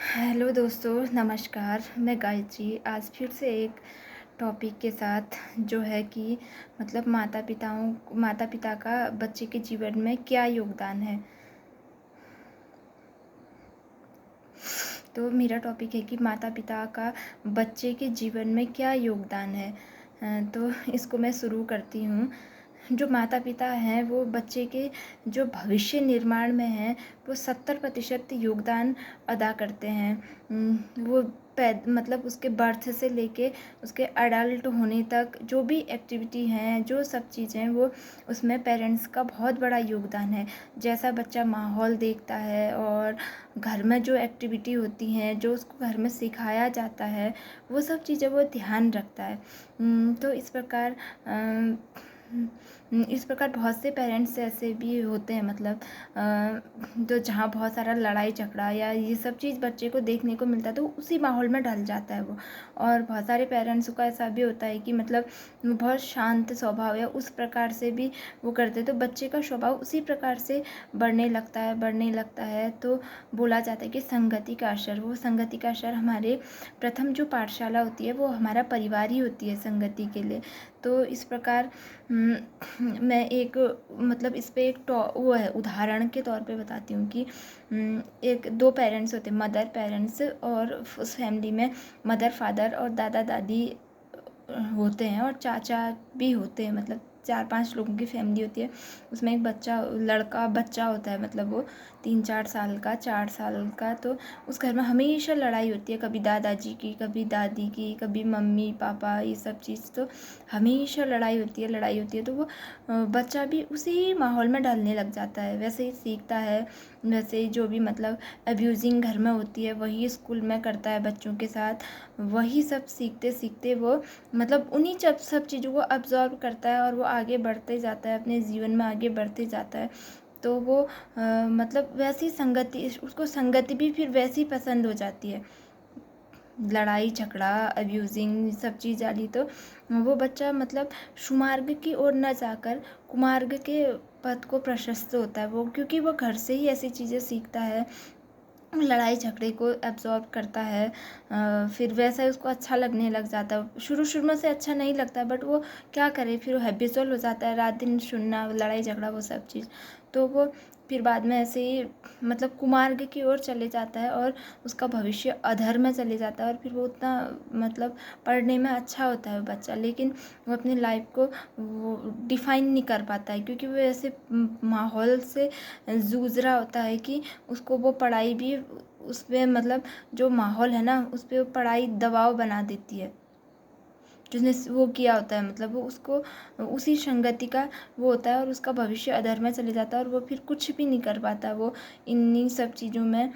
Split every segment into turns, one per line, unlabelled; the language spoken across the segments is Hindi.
हेलो दोस्तों, नमस्कार। मैं गायत्री आज फिर से एक टॉपिक के साथ जो है कि मतलब माता पिता का बच्चे के जीवन में क्या योगदान है। तो मेरा टॉपिक है कि माता पिता का बच्चे के जीवन में क्या योगदान है। तो इसको मैं शुरू करती हूँ। जो माता पिता हैं वो बच्चे के जो भविष्य निर्माण में हैं वो 70% योगदान अदा करते हैं। वो मतलब उसके बर्थ से लेके उसके अडल्ट होने तक जो भी एक्टिविटी हैं, जो सब चीज़ें हैं, वो उसमें पेरेंट्स का बहुत बड़ा योगदान है। जैसा बच्चा माहौल देखता है और घर में जो एक्टिविटी होती हैं, जो उसको घर में सिखाया जाता है, वो सब चीज़ें वो ध्यान रखता है। तो इस प्रकार बहुत से पेरेंट्स ऐसे भी होते हैं, मतलब तो जहाँ बहुत सारा लड़ाई झगड़ा या ये सब चीज़ बच्चे को देखने को मिलता है तो उसी माहौल में ढल जाता है वो। और बहुत सारे पेरेंट्स का ऐसा भी होता है कि मतलब वो बहुत शांत स्वभाव या उस प्रकार से भी वो करते, तो बच्चे का स्वभाव उसी प्रकार से बढ़ने लगता है। तो बोला जाता है कि संगति का असर, वो संगति का असर हमारे प्रथम जो पाठशाला होती है वो हमारा परिवार ही होती है संगति के लिए। तो इस प्रकार मैं एक मतलब इस पे एक वो है उदाहरण के तौर पे बताती हूँ कि एक दो पेरेंट्स होते हैं, मदर पेरेंट्स, और उस फैमिली में मदर फादर और दादा दादी होते हैं और चाचा भी होते हैं, मतलब 4-5 लोगों की फैमिली होती है। उसमें एक लड़का बच्चा होता है, मतलब वो 3-4 साल का, 4 साल का। तो उस घर में हमेशा लड़ाई होती है, कभी दादाजी की, कभी दादी की, कभी मम्मी पापा, ये सब चीज़। तो हमेशा लड़ाई होती है। तो वो बच्चा भी उसी माहौल में ढलने लग जाता है, वैसे ही सीखता है। वैसे ही जो भी मतलब अब्यूज़िंग घर में होती है वही स्कूल में करता है बच्चों के साथ। वही सब सीखते सीखते वो मतलब उन्हीं सब चीज़ों को अब्ज़ॉर्ब करता है और वो आगे बढ़ते जाता है, अपने जीवन में आगे बढ़ते जाता है। तो वो मतलब वैसी संगति, उसको संगति भी फिर वैसी पसंद हो जाती है। लड़ाई झगड़ा अब्यूज़िंग सब चीज़ वाली, तो वो बच्चा मतलब सुमार्ग की ओर न जाकर कुमार्ग के पथ को प्रशस्त होता है वो, क्योंकि वो घर से ही ऐसी चीज़ें सीखता है, लड़ाई झगड़े को एब्जॉर्ब करता है। फिर वैसा ही उसको अच्छा लगने लग जाता है। शुरू में से अच्छा नहीं लगता है, बट वो क्या करे, फिर वो हैबिचुअल हो जाता है, रात दिन सुनना लड़ाई झगड़ा वो सब चीज़। तो वो फिर बाद में ऐसे ही मतलब कुमार्ग की ओर चले जाता है और उसका भविष्य अधर में चले जाता है। और फिर वो उतना मतलब पढ़ने में अच्छा होता है बच्चा, लेकिन वो अपनी लाइफ को वो डिफाइन नहीं कर पाता है, क्योंकि वो ऐसे माहौल से जूझ रहा होता है कि उसको वो पढ़ाई भी उसपे मतलब जो माहौल है ना उस पर पढ़ाई दबाव बना देती है, जिसने वो किया होता है, मतलब वो उसको उसी संगति का वो होता है और उसका भविष्य अधर में चले जाता है और वो फिर कुछ भी नहीं कर पाता। वो इन्हीं सब चीज़ों में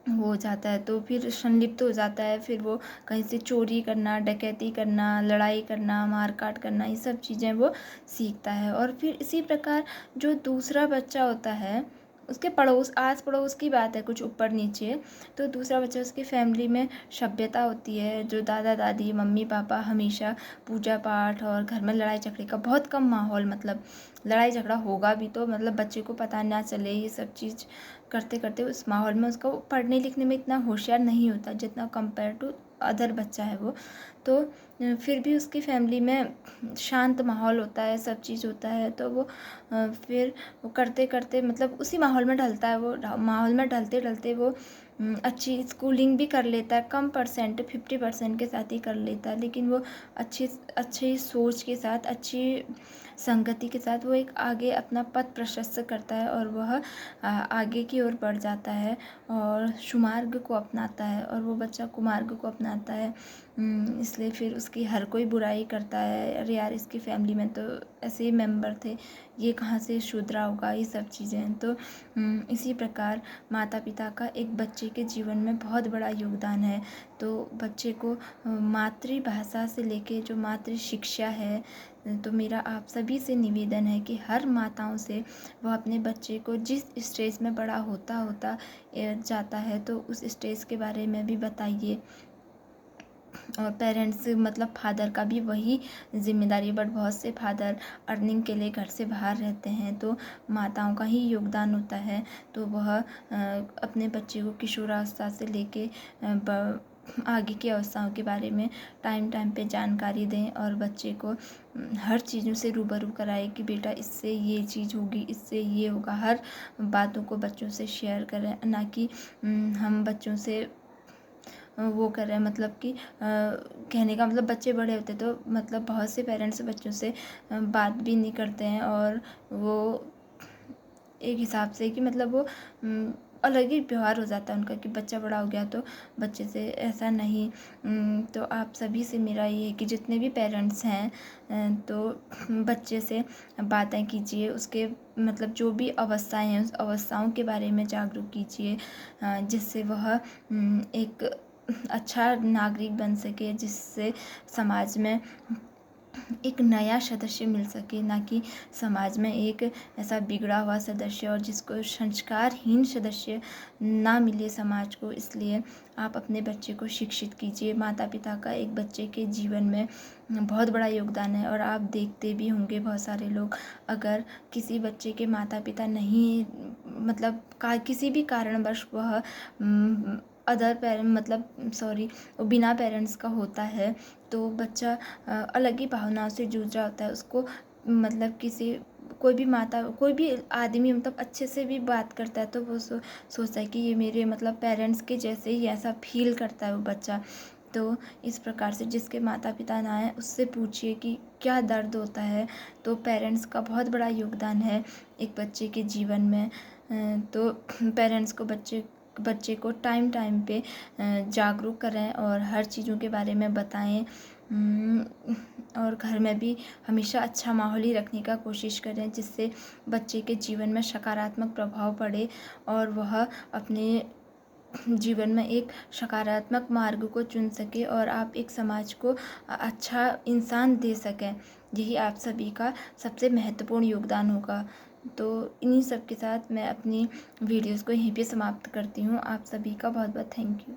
वो हो जाता है, तो फिर संलिप्त हो जाता है। फिर वो कहीं से चोरी करना, डकैती करना, लड़ाई करना, मार काट करना, ये सब चीज़ें वो सीखता है। और फिर इसी प्रकार जो दूसरा बच्चा होता है, उसके आस पड़ोस की बात है, कुछ ऊपर नीचे। तो दूसरा बच्चा, उसकी फैमिली में सभ्यता होती है, जो दादा दादी मम्मी पापा हमेशा पूजा पाठ और घर में लड़ाई झगड़े का बहुत कम माहौल, मतलब लड़ाई झगड़ा होगा भी तो मतलब बच्चे को पता ना चले, ये सब चीज़ करते करते उस माहौल में उसका वो पढ़ने लिखने में इतना होशियार नहीं होता जितना कंपेयर टू अदर बच्चा है वो। तो फिर भी उसकी फैमिली में शांत माहौल होता है, सब चीज़ होता है। तो वो फिर वो करते करते मतलब उसी माहौल में ढलता है। वो माहौल में ढलते ढलते वो अच्छी स्कूलिंग भी कर लेता है, कम परसेंट 50% के साथ ही कर लेता है, लेकिन वो अच्छी सोच के साथ, अच्छी संगति के साथ वो एक आगे अपना पथ प्रशस्त करता है और वह आगे की ओर बढ़ जाता है और सुमार्ग को अपनाता है। और वो बच्चा कुमार्ग को अपनाता है, इसलिए फिर उसकी हर कोई बुराई करता है, अरे यार इसकी फैमिली में तो ऐसे ही मेंबर थे, ये कहाँ से शुधरा होगा, ये सब चीज़ें। तो इसी प्रकार माता पिता का एक बच्चे के जीवन में बहुत बड़ा योगदान है। तो बच्चे को मातृभाषा से लेके जो मातृ शिक्षा है, तो मेरा आप सभी से निवेदन है कि हर माताओं से वह अपने बच्चे को जिस स्टेज में बड़ा होता होता जाता है तो उस स्टेज के बारे में भी बताइए। और पेरेंट्स मतलब फादर का भी वही जिम्मेदारी, बट बहुत से फादर अर्निंग के लिए घर से बाहर रहते हैं, तो माताओं का ही योगदान होता है। तो वह अपने बच्चे को किशोरावस्था से लेके आगे की अवस्थाओं के बारे में टाइम टाइम पे जानकारी दें और बच्चे को हर चीज़ों से रूबरू कराए कि बेटा इससे ये चीज़ होगी, इससे ये होगा। हर बातों को बच्चों से शेयर करें, ना कि हम बच्चों से वो कर रहे हैं, मतलब कि कहने का मतलब बच्चे बड़े होते तो मतलब बहुत से पेरेंट्स बच्चों से बात भी नहीं करते हैं, और वो एक हिसाब से कि मतलब वो अलग ही व्यवहार हो जाता है उनका कि बच्चा बड़ा हो गया तो बच्चे से ऐसा नहीं। तो आप सभी से मेरा ये है कि जितने भी पेरेंट्स हैं तो बच्चे से बातें कीजिए, उसके मतलब जो भी अवस्थाएं हैं उस अवस्थाओं के बारे में जागरूक कीजिए, जिससे वह एक अच्छा नागरिक बन सके, जिससे समाज में एक नया सदस्य मिल सके, ना कि समाज में एक ऐसा बिगड़ा हुआ सदस्य और जिसको संस्कारहीन सदस्य ना मिले समाज को। इसलिए आप अपने बच्चे को शिक्षित कीजिए। माता पिता का एक बच्चे के जीवन में बहुत बड़ा योगदान है, और आप देखते भी होंगे बहुत सारे लोग, अगर किसी बच्चे के माता पिता नहीं मतलब किसी भी कारणवश वह अदर पेरेंट मतलब सॉरी वो बिना पेरेंट्स का होता है, तो बच्चा अलग ही भावनाओं से जूझ रहा होता है। उसको मतलब कोई भी माता कोई भी आदमी मतलब अच्छे से भी बात करता है तो वो सोचता है कि ये मेरे मतलब पेरेंट्स के जैसे ही ऐसा फील करता है वो बच्चा। तो इस प्रकार से जिसके माता पिता ना आए उससे पूछिए कि क्या दर्द होता है। तो पेरेंट्स का बहुत बड़ा योगदान है एक बच्चे के जीवन में। तो पेरेंट्स को बच्चे को टाइम टाइम पे जागरूक करें और हर चीज़ों के बारे में बताएं, और घर में भी हमेशा अच्छा माहौल ही रखने का कोशिश करें, जिससे बच्चे के जीवन में सकारात्मक प्रभाव पड़े और वह अपने जीवन में एक सकारात्मक मार्ग को चुन सके और आप एक समाज को अच्छा इंसान दे सकें। यही आप सभी का सबसे महत्वपूर्ण योगदान होगा। तो इन्हीं सब के साथ मैं अपनी वीडियोस को यहीं पे समाप्त करती हूँ। आप सभी का बहुत बहुत थैंक यू।